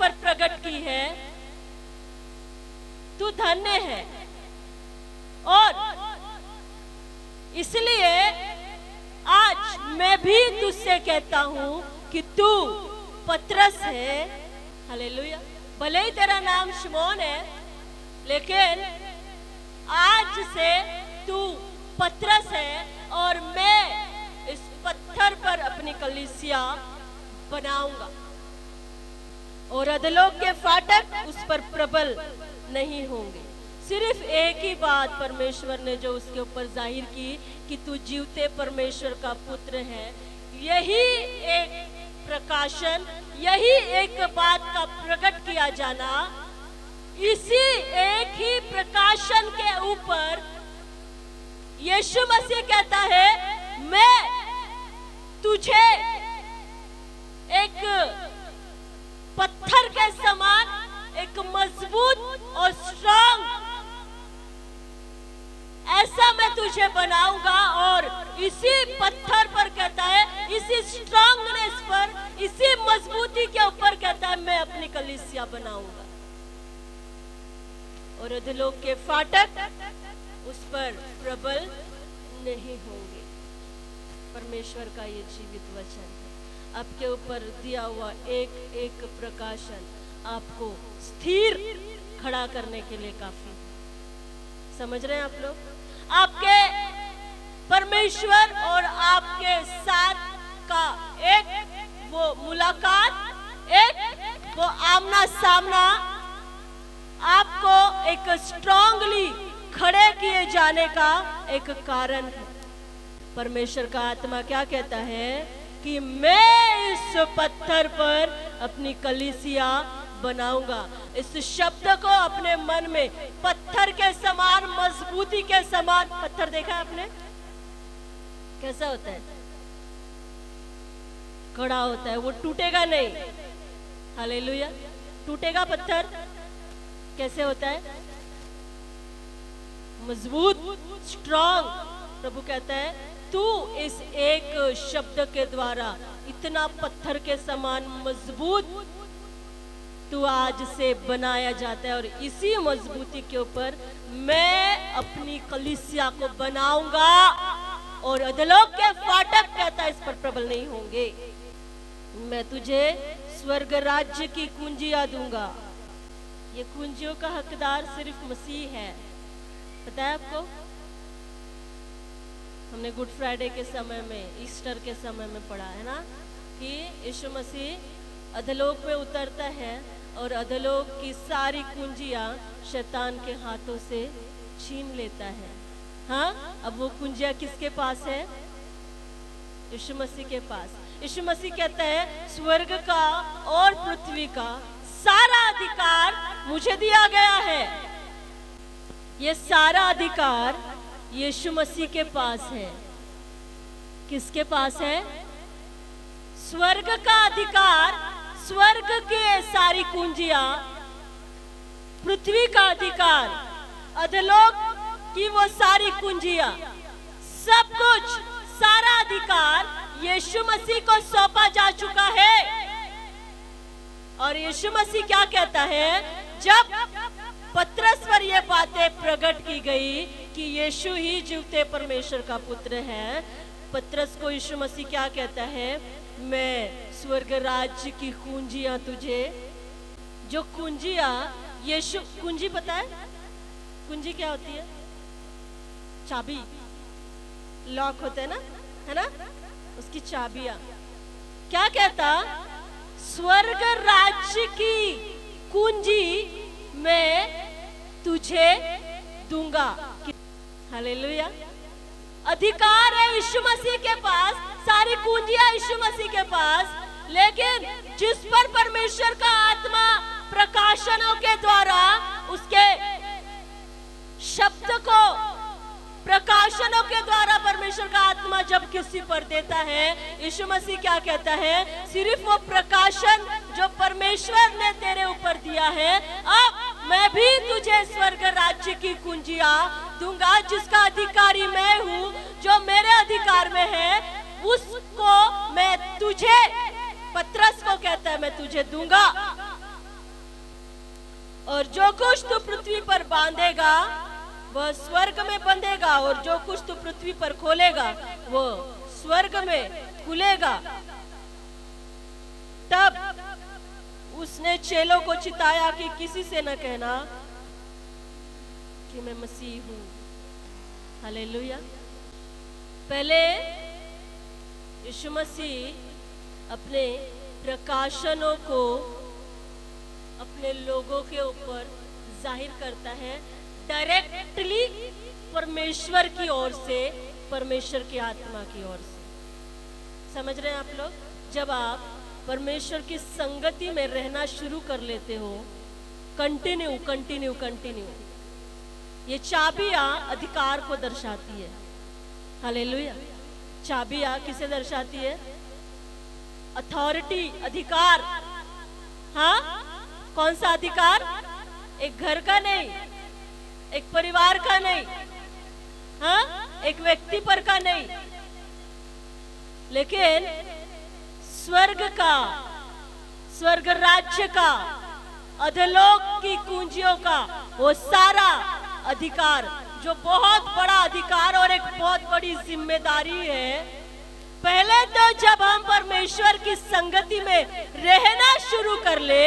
पर प्रकट की है, तू धन्य है। और इसलिए आज मैं भी तुझसे कहता हूं कि तू पतरस है। हालेलुया। भले ही तेरा नाम शिमोन है, लेकिन आज से तू पतरस है और मैं इस पत्थर पर अपनी कलीसिया बनाऊंगा और अधोलोक के फाटक उस पर प्रबल नहीं होंगे। सिर्फ एक ही बात परमेश्वर ने जो उसके ऊपर जाहिर की कि तू जीवते परमेश्वर का पुत्र है, यही एक प्रकाशन, यही एक बात का प्रकट किया जाना, इसी एक ही प्रकाशन के ऊपर यीशु मसीह कहता है, मैं तुझे एक पत्थर के समान, एक मजबूत और स्ट्रांग, ऐसा मैं तुझे बनाऊंगा। और इसी पत्थर पर कहता है, इसी स्ट्रांगनेस पर, इसी मजबूती के ऊपर कहता है, मैं अपनी कलीसिया बनाऊंगा और अधोलोक के फाटक उस पर प्रबल नहीं होंगे। परमेश्वर का ये जीवित वचन है। आपके ऊपर दिया हुआ एक एक प्रकाशन आपको स्थिर खड़ा करने के लिए काफी है। समझ रहे हैं आप लोग? आपके परमेश्वर और आपके साथ का एक वो मुलाकात, एक वो आमना सामना आपको एक स्ट्रांगली खड़े किए जाने का एक कारण है। परमेश्वर का आत्मा क्या कहता है कि मैं इस पत्थर पर अपनी कलीसिया बनाऊंगा। इस शब्द को अपने मन में पत्थर के समान, मजबूती के समान, पत्थर देखा है आपने कैसा होता है? खड़ा होता है, वो टूटेगा नहीं। हालेलुया। टूटेगा पत्थर? कैसे होता है? मजबूत, स्ट्रांग। प्रभु कहता है तू इस एक शब्द के द्वारा इतना पत्थर के समान मजबूत तू आज से बनाया जाता है और इसी मजबूती के ऊपर मैं अपनी कलीसिया को बनाऊंगा और अधोलोक के फाटक कहता है इस पर प्रबल नहीं होंगे। मैं तुझे स्वर्ग राज्य की कुंजियां दूंगा। ये कुंजियों का हकदार सिर्फ मसीह है। पता है आपको? हमने गुड फ्राइडे के समय में, ईस्टर के समय में पढ़ा है ना कि यीशु मसीह अधोलोक में उतरता है और अधोलोक की सारी कुंजियां शैतान के हाथों से छीन लेता है। हाँ, अब वो कुंजियां किसके पास है? यीशु मसीह के पास। यीशु मसीह कहता है स्वर्ग का और पृथ्वी का सारा अधिकार मुझे दिया गया है। ये सारा अधिकार यीशु मसीह के पास है। किसके पास है? स्वर्ग का अधिकार, स्वर्ग के सारी कुंजियां, पृथ्वी का अधिकार, अधोलोक की वो सारी कुंजियां, सब कुछ, सारा अधिकार यीशु मसीह को सौंपा जा चुका है। और यीशु मसीह क्या कहता है? जब पतरस पर यह बातें प्रकट की गई कि यीशु ही जीवते परमेश्वर का पुत्र है, पतरस को यीशु मसीह क्या कहता है? मैं स्वर्ग राज्य की कुंजियां तुझे, जो कुंजियां यीशु, कुंजी पता है? कुंजी क्या होती है? चाबी, लॉक होते हैं ना, है ना? उसकी चाबियां। क्या कहता? स्वर्ग राज्य की कुंजी मैं तुझे दूंगा। हालेलुया। अधिकार है यीशु मसीह के पास, सारी कुंजियां यीशु मसीह के पास, लेकिन जिस पर परमेश्वर का आत्मा प्रकाशनों के द्वारा उसके शब्द को, प्रकाशनों के द्वारा परमेश्वर का आत्मा जब किसी पर देता है, यीशु मसीह क्या कहता है? सिर्फ वो प्रकाशन जो परमेश्वर ने तेरे ऊपर दिया है, अब मैं भी तुझे स्वर्ग राज्य की कुंजियां दूंगा, जिसका अधिकारी मैं हूँ, जो मेरे अधिकार में है, उसको मैं तुझे, पतरस को कहता है, मैं तुझे दूंगा। और जो कुछ तू पृथ्वी पर बांधेगा वह स्वर्ग में बंधेगा, और जो कुछ तू पृथ्वी पर खोलेगा वो स्वर्ग में खुलेगा। तब उसने चेलों को चिताया कि किसी से न कहना कि मैं मसीह हूं। हालेलुया। पहले यीशु मसीह अपने प्रकाशनों को अपने लोगों के ऊपर जाहिर करता है, डायरेक्टली परमेश्वर की ओर से, परमेश्वर की आत्मा की ओर से। समझ रहे हैं आप लोग? जब आप परमेश्वर की संगति में रहना शुरू कर लेते हो, कंटिन्यू कंटिन्यू कंटिन्यू, ये चाबियां अधिकार को दर्शाती है। हालेलुया। चाबियां किसे दर्शाती है? अथॉरिटी, अधिकार। हाँ, कौन सा अधिकार? एक घर का नहीं, एक परिवार का नहीं, हाँ, एक व्यक्ति पर का नहीं, लेकिन स्वर्ग का, स्वर्ग राज्य का, अधोलोक की कुंजियों का वो सारा अधिकार, जो बहुत बड़ा अधिकार और एक बहुत बड़ी जिम्मेदारी है। पहले तो जब हम परमेश्वर की संगति में रहना शुरू कर ले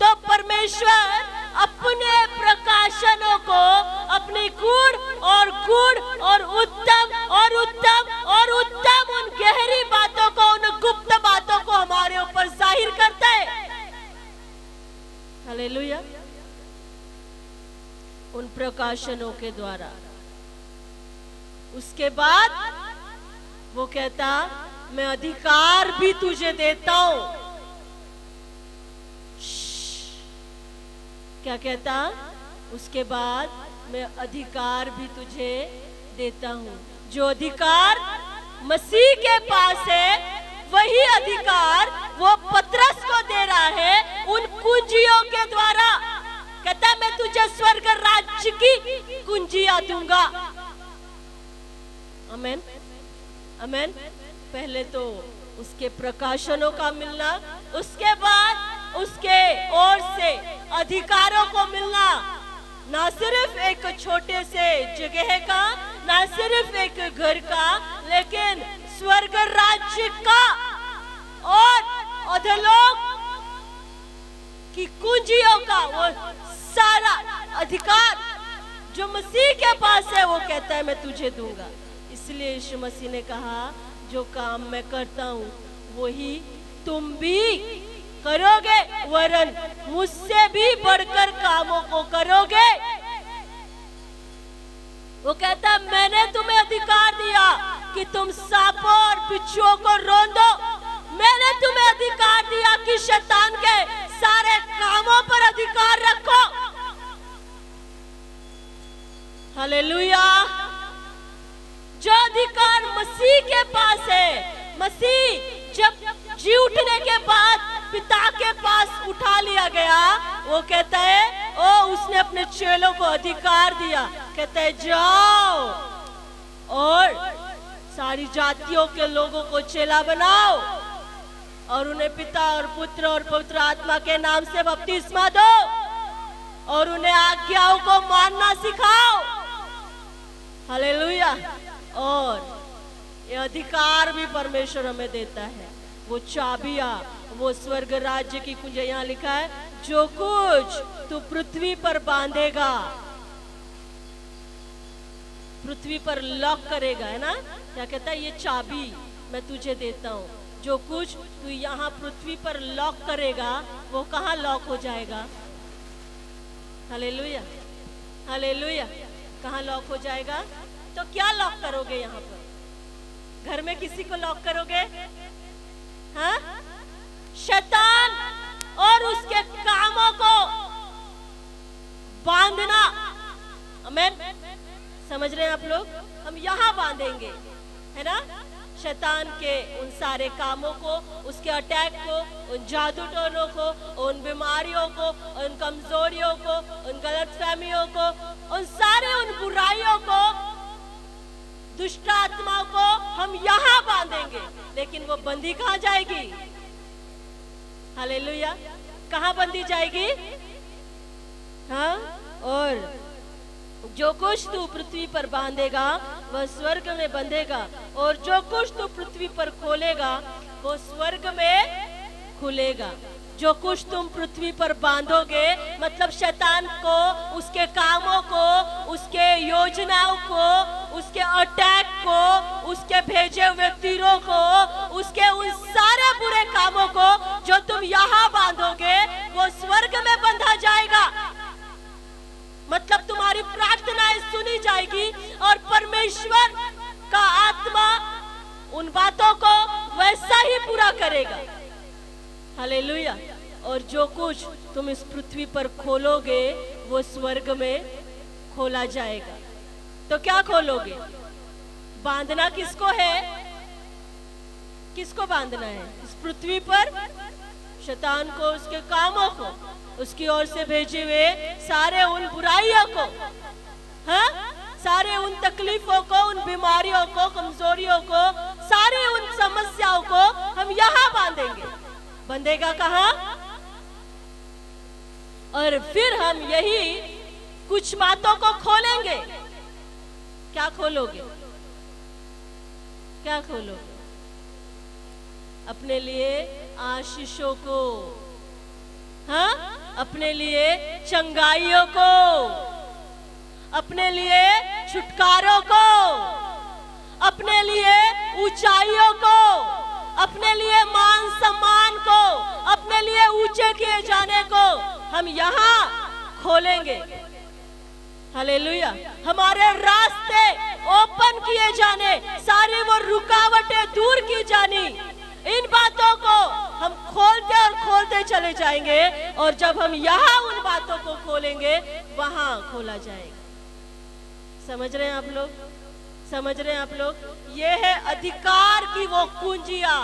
तो परमेश्वर अपने प्रकाशनों को, अपनी गूढ़ और उत्तम और उत्तम और उत्तम उन गहरी बातों को, उन गुप्त बातों को हमारे ऊपर जाहिर करता है। हालेलुया। उन प्रकाशनों के द्वारा उसके बाद वो कहता, मैं अधिकार भी तुझे देता हूं। क्या कहता? उसके बाद मैं अधिकार भी तुझे देता हूं। जो अधिकार मसीह के पास है, वही अधिकार वो पतरस को दे रहा है उन कुंजियों के द्वारा। कहता, मैं तुझे स्वर्ग राज्य की कुंजियां दूंगा। आमेन, आमेन। पहले तो उसके प्रकाशनों का मिलना, उसके बाद उसके ओर से अधिकारों को मिलना। ना सिर्फ एक छोटे से जगह का, ना सिर्फ एक घर का, लेकिन स्वर्ग राज्य का और अधोलोक की कुंजियों का वो सारा अधिकार जो मसीह के पास है, वो कहता है मैं तुझे दूंगा। इसलिए यीशु मसीह ने कहा, जो काम मैं करता हूँ वही तुम भी करोगे, वरन मुझसे भी बढ़कर कामों को करोगे। वो कहता, मैंने तुम्हें अधिकार दिया कि तुम सांपों और बिच्छुओं को रौंदो। मैंने तुम्हें अधिकार दिया कि शैतान के सारे कामों पर अधिकार रखो। हालेलुया। जो अधिकार मसीह के पास है, मसीह जब जी उठने के बाद पिता के पास उठा लिया गया, वो कहता है, ओ उसने अपने चेलों को अधिकार दिया। कहता है, जाओ और सारी जातियों के लोगों को चेला बनाओ और उन्हें पिता और पुत्र और पवित्र आत्मा के नाम से बपतिस्मा दो और उन्हें आज्ञाओं को मानना सिखाओ। हालेलुया। और ये अधिकार भी परमेश्वर हमें देता है, वो चाबियां, वो स्वर्ग राज्य की कुंजी। यहाँ लिखा है, जो कुछ तू पृथ्वी पर बांधेगा, पृथ्वी पर लॉक करेगा, है ना? क्या कहता है? ये चाबी मैं तुझे देता हूँ। जो कुछ तू यहाँ पृथ्वी पर लॉक करेगा, वो कहाँ लॉक हो जाएगा? Hallelujah, hallelujah. कहाँ लॉक हो जाएगा? तो क्या लॉक करोगे यहाँ पर? घर में किसी को लॉक करोगे? हाँ? शैतान और उसके कामों को बांधना। आमेन। समझ रहे हैं आप लोग? हम यहाँ बांधेंगे, है ना? शैतान के उन सारे कामों को, उसके अटैक को, उन जादू टोनों को, उन बीमारियों को, उन कमजोरियों को, उन गलतफहमियों को, उन सारे उन बुराइयों को, दुष्ट आत्माओं को हम यहाँ बांधेंगे। लेकिन वो बंदी कहाँ जाएगी? हालेलुया। कहाँ बंदी जाएगी? हाँ, और जो कुछ तू पृथ्वी पर बांधेगा वह स्वर्ग में बंधेगा, और जो कुछ तू पृथ्वी पर खोलेगा वो स्वर्ग में खुलेगा। जो कुछ तुम पृथ्वी पर बांधोगे मतलब शैतान को, उसके कामों को, उसके योजनाओं को, उसके अटैक को, उसके भेजे हुए तीरों को, उसके उन सारे बुरे कामों को जो तुम यहाँ बांधोगे वो स्वर्ग में बंधा जाएगा। मतलब तुम्हारी प्रार्थनाएं सुनी जाएगी और परमेश्वर का आत्मा उन बातों को वैसा ही पूरा करेगा। हालेलुया। और जो कुछ तुम इस पृथ्वी पर खोलोगे वो स्वर्ग में खोला जाएगा। तो क्या खोलोगे? बांधना किसको है? किसको बांधना है इस पृथ्वी पर? शैतान को, उसके कामों को, उसकी ओर से भेजे हुए सारे उन बुराइयों को, हाँ, सारे उन तकलीफों को, उन बीमारियों को, कमजोरियों को, सारी उन समस्याओं को हम यहाँ बांधेंगे। बंधेगा कहाँ? और फिर हम यही कुछ बातों को खोलेंगे। क्या खोलोगे? क्या खोलोगे? अपने लिए आशीषों को, हाँ, अपने लिए चंगाइयों को, अपने लिए छुटकारों को, अपने लिए ऊंचाइयों को, अपने लिए मान सम्मान को, अपने लिए ऊंचे किए जाने को हम यहाँ खोलेंगे। हालेलुया। हमारे रास्ते ओपन किए जाने, सारी वो रुकावटें दूर की जानी, इन बातों को हम खोलते और खोलते चले जाएंगे। और जब हम यहाँ उन बातों को खोलेंगे वहां खोला जाएगा। समझ रहे हैं आप लोग? समझ रहे हैं आप लोग? ये है अधिकार की वो कुंजिया।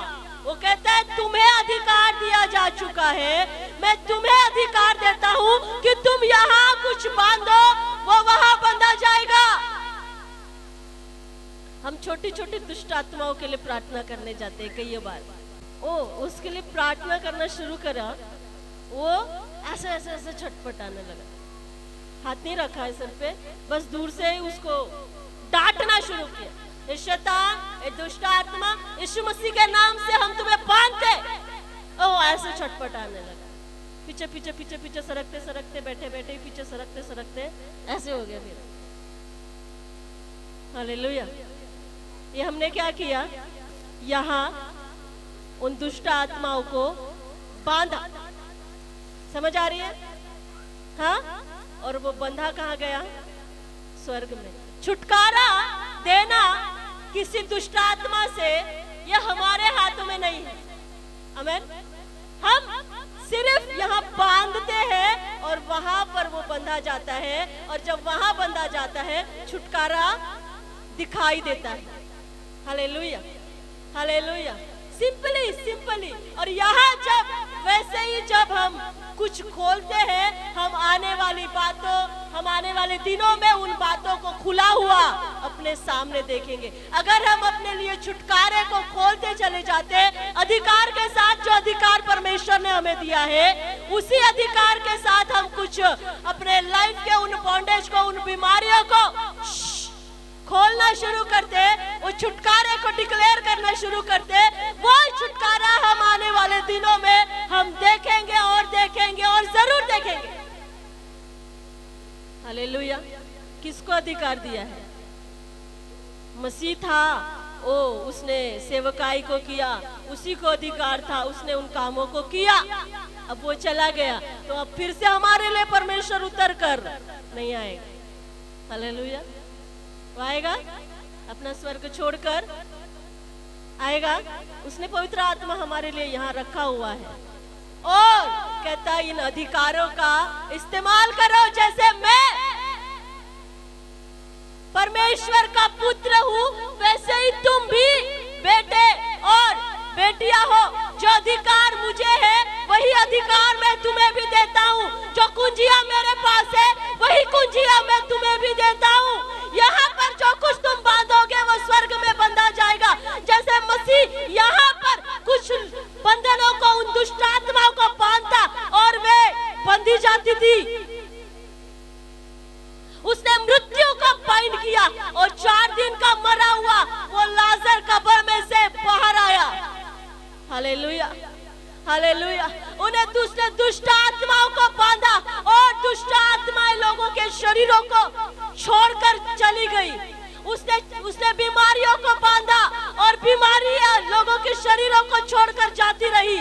वो कहता है तुम्हें अधिकार दिया जा चुका है, मैं तुम्हें अधिकार देता हूं कि तुम यहाँ कुछ बांधो वो वहां बंधा जाएगा। हम छोटी छोटी दुष्ट आत्माओं के लिए प्रार्थना करने जाते हैं कई बार। उसके लिए प्रार्थना करना शुरू करा, वो ऐसे ऐसे ऐसे छटपटाने लगा, हाथ नहीं रखा है सर पे, बस दूर से ही उसको डांटना शुरू किया। शैतान, दुष्ट आत्मा, यीशु मसीह के नाम से हम तुम्हें बांधते। ऐसे छटपटाने लगा, पीछे पीछे पीछे पीछे सरकते सरकते, बैठे बैठे पीछे सरकते सरकते ऐसे हो गया फिर। हालेलुया। ये हमने क्या किया? यहाँ उन दुष्ट आत्माओं को बांधा। समझ आ रही है? हाँ, और वो बंधा कहाँ गया? स्वर्ग में। छुटकारा देना किसी दुष्ट आत्मा से यह हमारे हाथों में नहीं है। आमीन। हम सिर्फ यहाँ बांधते हैं और वहां पर वो बंधा जाता है, और जब वहां बंधा जाता है छुटकारा दिखाई देता है। Hallelujah, hallelujah. Simply simply. और यहाँ जब वैसे ही जब हम कुछ खोलते हैं, हम आने वाली बातों, हम आने वाले दिनों में उन बातों को खुला हुआ अपने सामने देखेंगे। अगर हम अपने लिए छुटकारे को खोलते चले जाते अधिकार के साथ, जो अधिकार परमेश्वर ने हमें दिया है, उसी अधिकार के साथ हम कुछ अपने लाइफ के उन बॉन्डेज को, उन बीमारियों को खोलना शुरू करते, वो छुटकारे को डिक्लेयर करना शुरू करते, वो छुटकारा हम आने वाले दिनों में हम देखेंगे और देखेंगे और जरूर देखेंगे। हालेलुया। किसको अधिकार दिया है? मसीह था, उसने सेवकाई को किया, उसी को अधिकार था, उसने उन कामों को किया। अब वो चला गया तो अब फिर से हमारे लिए परमेश्वर उतर कर नहीं आएगा। हालेलुया। आएगा, अपना स्वर्ग छोड़कर आएगा। उसने पवित्र आत्मा हमारे लिए यहाँ रखा हुआ है और कहता है इन अधिकारों का इस्तेमाल करो। जैसे मैं परमेश्वर का पुत्र हूँ, वैसे ही तुम भी बेटे और बेटियां हो। जो अधिकार मुझे है वही अधिकार मैं तुम्हें भी देता हूँ। जो कुंजियां मेरे पास है वही कुंजियां मैं तुम्हें भी देता हूँ। यहाँ पर जो कुछ तुम बांधोगे वो स्वर्ग में बंधा जाएगा। जैसे मसीह यहाँ पर कुछ बंधनों को, उन दुष्ट आत्माओं को बांधता और वे बंधी जाती थी, दिन का मरा हुआ वो लाजर कब्र में से बाहर आया। Hallelujah, hallelujah. उन्हें दूसरे दुष्ट आत्माओं को बांधा और दुष्ट आत्माएं लोगों के शरीरों को छोड़कर चली गई। उसने बीमारियों को बांधा और बीमारियां लोगों के शरीरों को छोड़कर जाती रही।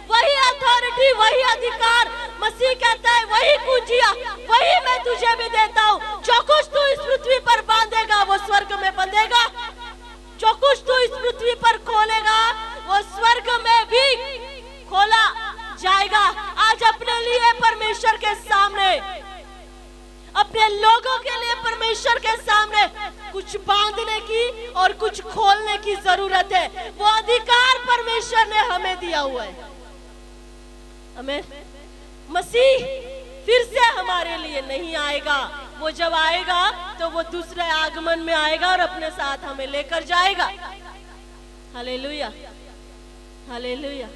वही अथॉरिटी, वही अधिकार मसीह कहता है, वही कुंजिया, वही मैं तुझे भी देता हूँ। जो कुछ तू इस पृथ्वी पर बांधेगा वो स्वर्ग में बंधेगा, जो कुछ तू इस पृथ्वी पर खोलेगा वो स्वर्ग में भी खोला जाएगा। आज अपने लिए परमेश्वर के सामने, अपने लोगों के लिए परमेश्वर के सामने कुछ बांधने की और कुछ खोलने की जरूरत है। वो अधिकार परमेश्वर ने हमें दिया हुआ है। हमें मसीह फिर से हमारे लिए नहीं आएगा। वो जब आएगा तो वो दूसरे आगमन में आएगा और अपने साथ हमें लेकर जाएगा। Hallelujah, hallelujah.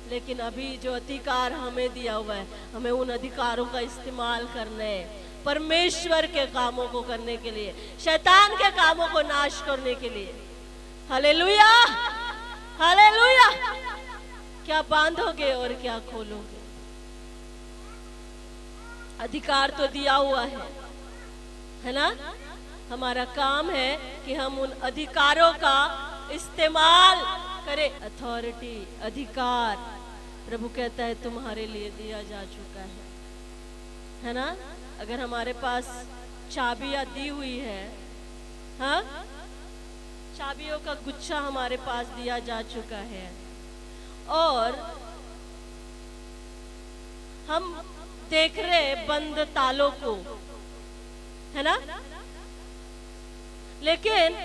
लेकिन अभी जो अधिकार हमें दिया हुआ है, हमें उन अधिकारों का इस्तेमाल करना है परमेश्वर के कामों को करने के लिए, शैतान के कामों को नाश करने के लिए। Hallelujah, hallelujah. क्या बांधोगे और क्या खोलोगे? अधिकार तो दिया हुआ है ना? हमारा काम है कि हम उन अधिकारों का इस्तेमाल करें। अथॉरिटी, अधिकार प्रभु कहता है तुम्हारे लिए दिया जा चुका है ना? अगर हमारे पास चाबियां दी हुई है, हाँ, चाबियों का गुच्छा हमारे पास दिया जा चुका है और हम देख रहे बंद तालों को, है ना? लेकिन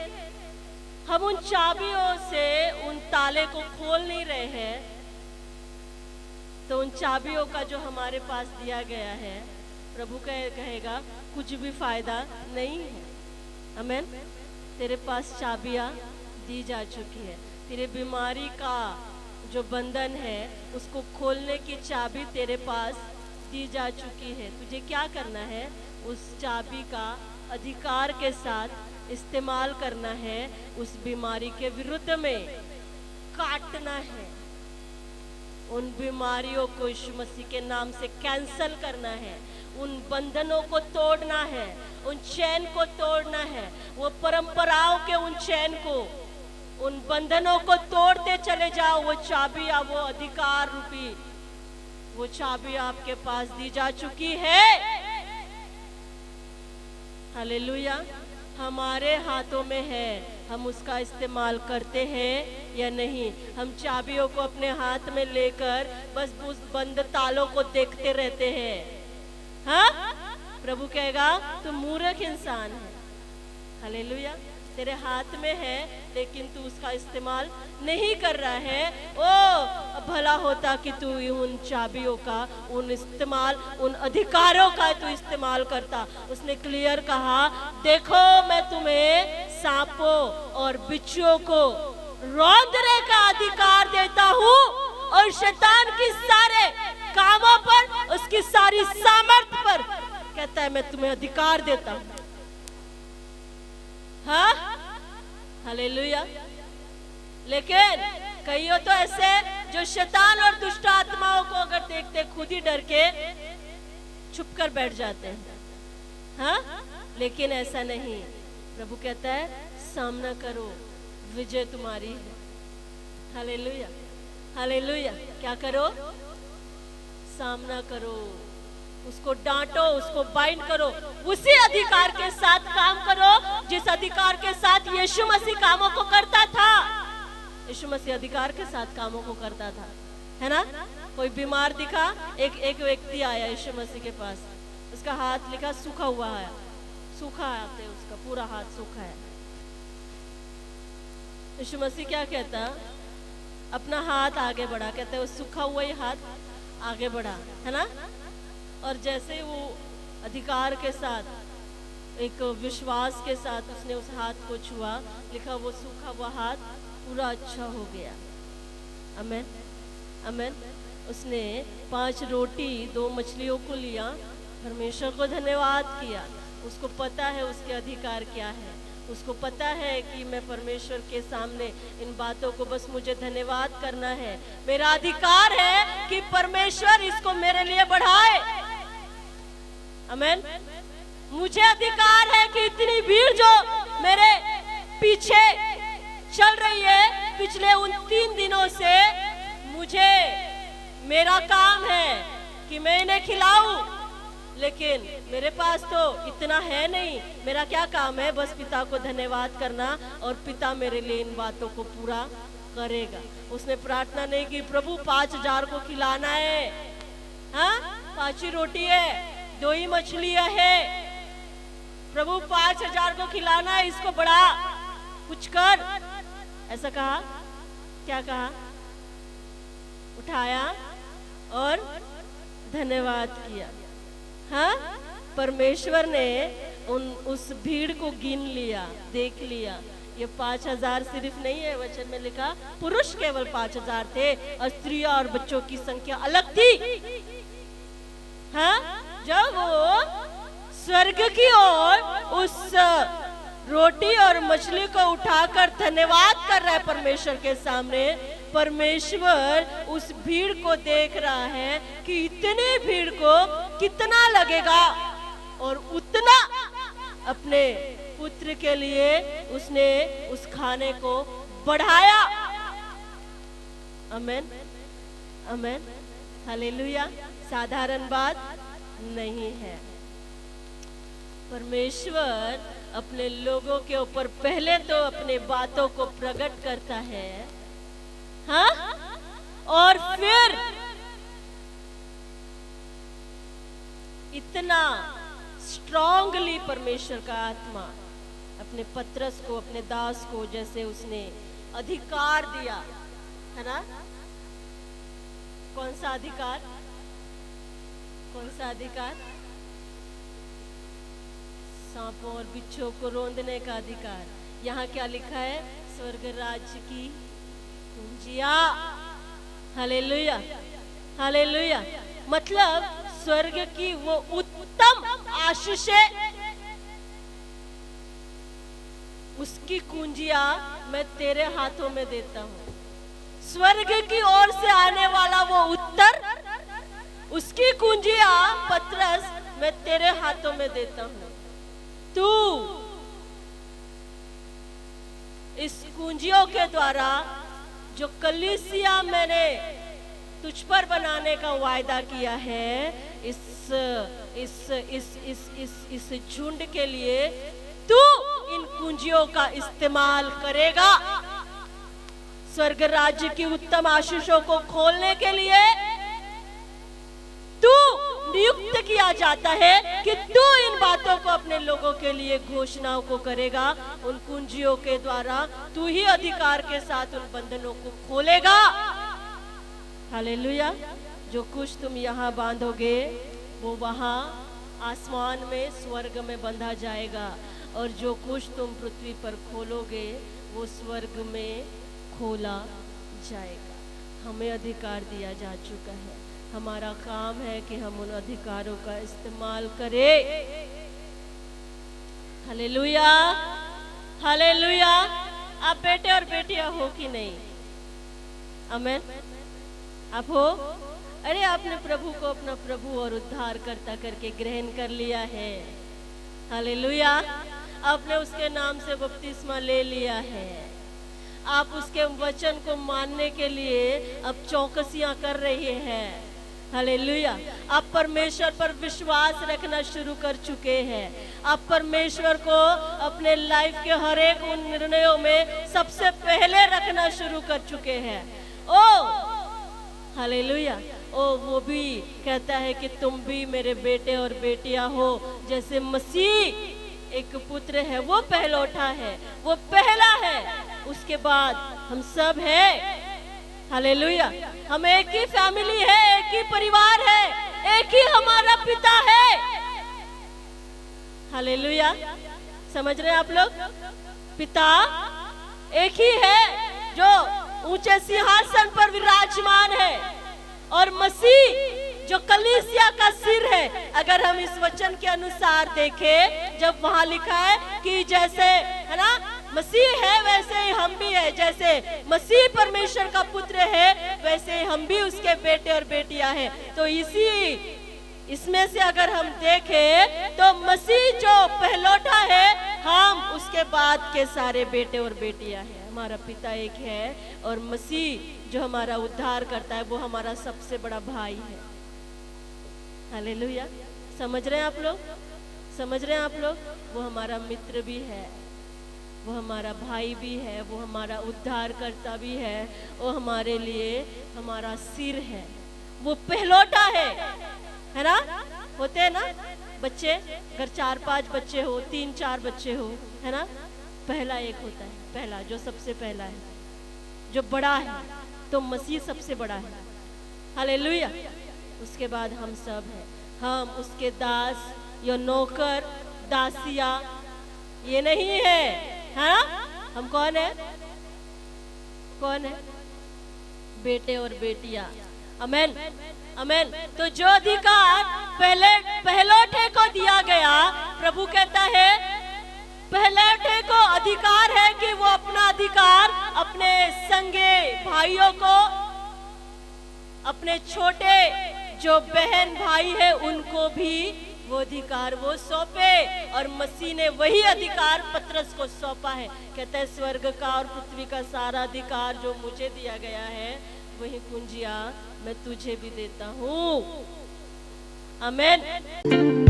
हम उन चाबियों से उन ताले को खोल नहीं रहे हैं, तो उन चाबियों का जो हमारे पास दिया गया है, प्रभु कहेगा कुछ भी फायदा नहीं है। आमीन। तेरे पास चाबियां दी जा चुकी है। तेरे बीमारी का जो बंधन है उसको खोलने की चाबी तेरे पास दी जा चुकी है। तुझे क्या करना है? उस चाबी का अधिकार के साथ इस्तेमाल करना है। उस बीमारी के विरुद्ध में काटना है। उन बीमारियों को यीशु मसीह के नाम से कैंसल करना है। उन बंधनों को तोड़ना है, उन चैन को तोड़ना है, वो परंपराओं के उन चैन को, उन बंधनों को तोड़ते चले जाओ। वो चाबी या वो अधिकार रूपी वो चाबी आपके पास दी जा चुकी है। हालेलुया। हमारे हाथों में है, हम उसका इस्तेमाल करते हैं या नहीं। हम चाबियों को अपने हाथ में लेकर बस उस बंद तालों को देखते रहते हैं। हाँ, प्रभु कहेगा तू मूर्ख इंसान है। हालेलुया। तेरे हाथ में है लेकिन तू उसका इस्तेमाल नहीं कर रहा है। ओ भला होता कि तू उन चाबियों का उन इस्तेमाल, उन अधिकारों का तू इस्तेमाल करता। उसने क्लियर कहा, देखो मैं तुम्हें सांपों और बिच्छुओं को रौंदने का अधिकार देता हूँ और शैतान की सारे कामों पर, उसकी सारी सामर्थ पर कहता है मैं तुम्हें अधिकार देता हूँ। हाँ, हालेलुया। लेकिन कईयों तो ऐसे जो शैतान और दुष्ट आत्माओं को अगर देखते खुद ही डर के छुप कर बैठ जाते हैं। हाँ, लेकिन ऐसा नहीं। प्रभु कहता है सामना करो, विजय तुम्हारी है। Hallelujah, hallelujah. क्या करो? सामना करो, उसको डांटो, उसको बाइंड करो, उसी अधिकार के साथ काम करो जिस अधिकार के साथ यीशु मसीह कामों को करता था। यीशु मसीह अधिकार के साथ कामों को करता था, है ना? कोई बीमार दिखा, एक व्यक्ति आया यीशु मसीह के पास, उसका हाथ लिखा सूखा हुआ है, सूखा है, उसका पूरा हाथ सूखा है। यीशु मसीह क्या कहता? अपना हाथ आगे बढ़ा, कहते हैं वो सूखा हुआ ही हाथ आगे बढ़ा, है ना? और जैसे वो अधिकार के साथ, एक विश्वास के साथ उसने उस हाथ को छुआ, लिखा वो सूखा हुआ हाथ पूरा अच्छा हो गया। आमीन, आमीन। उसने 5 रोटी 2 मछलियों को लिया, परमेश्वर को धन्यवाद किया। उसको पता है उसके अधिकार क्या है। उसको पता है कि मैं परमेश्वर के सामने इन बातों को बस मुझे धन्यवाद करना है, मेरा अधिकार है कि परमेश्वर इसको मेरे लिए बढ़ाए। आमीन। मुझे अधिकार है कि इतनी भीड़ जो मेरे पीछे चल रही है पिछले उन 3 दिनों से, मुझे मेरा काम है कि मैं इन्हें खिलाऊं, लेकिन मेरे पास तो इतना है नहीं। मेरा क्या काम है? बस पिता को धन्यवाद करना, और पिता मेरे लिए इन बातों को पूरा करेगा। उसने प्रार्थना नहीं की प्रभु 5000 को खिलाना है, हाँ 5 ही रोटी है, 2 ही मछलियां है, प्रभु 5000 को खिलाना है, इसको बढ़ा, कुछ कर, ऐसा कहा? क्या कहा? उठाया और धन्यवाद किया। हाँ, परमेश्वर ने उस भीड़ को गिन लिया, देख लिया। ये 5000 सिर्फ नहीं है, वचन में लिखा पुरुष केवल 5000 थे और स्त्रियां और बच्चों की संख्या अलग थी। हाँ, जब वो स्वर्ग की ओर उस रोटी और मछली को उठाकर धन्यवाद कर रहा है परमेश्वर के सामने, परमेश्वर उस भीड़ को देख रहा है कि इतने भीड़ को कितना लगेगा, और उतना अपने पुत्र के लिए उसने उस खाने को बढ़ाया। आमीन, आमीन, हालेलुया। साधारण बात नहीं है। परमेश्वर अपने लोगों के ऊपर पहले तो अपने बातों को प्रकट करता है, हाँ, और फिर इतना स्ट्रांगली परमेश्वर का आत्मा अपने पतरस को, अपने दास को, जैसे उसने अधिकार दिया है ना। कौन सा अधिकार? कौन सा अधिकार? सांपों और बिच्छों को रौंदने का अधिकार। यहाँ क्या लिखा है? स्वर्ग राज्य की कुंजियां। Hallelujah, hallelujah. मतलब स्वर्ग की वो उत्तम आशीषें, उसकी कुंजियां मैं तेरे हाथों में देता हूँ। स्वर्ग की ओर से आने वाला वो उत्तर, उसकी कुंजियां पतरस मैं तेरे हाथों में देता हूँ। तू इस कुंजियों के द्वारा जो कलीसिया मैंने तुझ पर बनाने का वायदा किया है, इस झुंड के लिए तू इन कुंजियों का इस्तेमाल करेगा। स्वर्ग राज्य की उत्तम आशीषों को खोलने के लिए तू नियुक्त किया जाता है कि तू इन बातों को अपने लोगों के लिए घोषणाओं को करेगा। उन कुंजियों के द्वारा तू ही अधिकार के साथ उन बंधनों को खोलेगा। हालेलुया। जो कुछ तुम यहाँ बांधोगे वो वहाँ आसमान में, स्वर्ग में बंधा जाएगा, और जो कुछ तुम पृथ्वी पर खोलोगे वो स्वर्ग में खोला जाएगा। हमें अधिकार दिया जा चुका है। हमारा काम है कि हम उन अधिकारों का इस्तेमाल करें। Hallelujah, hallelujah. आप बेटे और बेटियां हो कि नहीं? आमीन। आप हो? अरे आपने प्रभु को अपना प्रभु और उद्धार करता करके ग्रहण कर लिया है। हालेलुया। आपने उसके नाम से बपतिस्मा ले लिया है। आप उसके वचन को मानने के लिए अब चौकसियां कर रहे हैं। हालेलुया। आप परमेश्वर पर विश्वास रखना शुरू कर चुके हैं। आप परमेश्वर को अपने लाइफ के हर एक उन निर्णयों में सबसे पहले रखना शुरू कर चुके हैं। ओ हालेलुया। ओ वो भी कहता है कि तुम भी मेरे बेटे और बेटियां हो, जैसे मसीह एक पुत्र है, वो पहलौठा है, वो पहला है, उसके बाद हम सब हैं। हालेलुया। हम एक ही फैमिली है, एक ही परिवार है, एक ही हमारा पिता है। हालेलुया। समझ रहे हैं आप लोग? पिता एक ही है जो ऊंचे सिंहासन पर विराजमान है, और मसीह जो कलीसिया का सिर है, अगर हम इस वचन के अनुसार देखें, जब वहां लिखा है कि जैसे, है ना, मसीह है वैसे ही हम भी है, जैसे मसीह परमेश्वर का पुत्र है वैसे ही हम भी उसके बेटे और बेटियां हैं। तो इसमें से अगर हम देखें तो मसीह जो पहलौठा है, हम उसके बाद के सारे बेटे और बेटियां हैं। हमारा पिता एक है और मसीह जो हमारा उद्धार करता है वो हमारा सबसे बड़ा भाई है। हालेलुया। समझ रहे हैं आप लोग? समझ रहे हैं आप लोग? वो हमारा मित्र भी है, वो हमारा भाई भी है, वो हमारा उद्धार करता भी है, वो हमारे लिए हमारा सिर है, वो पहलौठा है ना? होते हैं ना बच्चे, अगर 4-5 बच्चे हो, 3-4 बच्चे हो, है ना, पहला एक होता है, पहला जो सबसे पहला है, जो बड़ा है। तो मसीह सबसे बड़ा है। हालेलुया। उसके बाद हम सब हैं, हम उसके दास या नौकर दासिया, ये नहीं है, हाँ? हम कौन है? कौन है? बेटे और बेटियां। आमेन, आमेन। तो जो अधिकार पहलौठे को दिया गया, प्रभु कहता है पहलौठे को अधिकार है कि वो अपना अधिकार अपने संगे भाइयों को, अपने छोटे जो बहन भाई है उनको भी वो अधिकार वो सौंपे। और मसीह ने वही अधिकार पतरस को सौंपा है। कहता है स्वर्ग का और पृथ्वी का सारा अधिकार जो मुझे दिया गया है वही कुंजिया मैं तुझे भी देता हूँ। आमेन।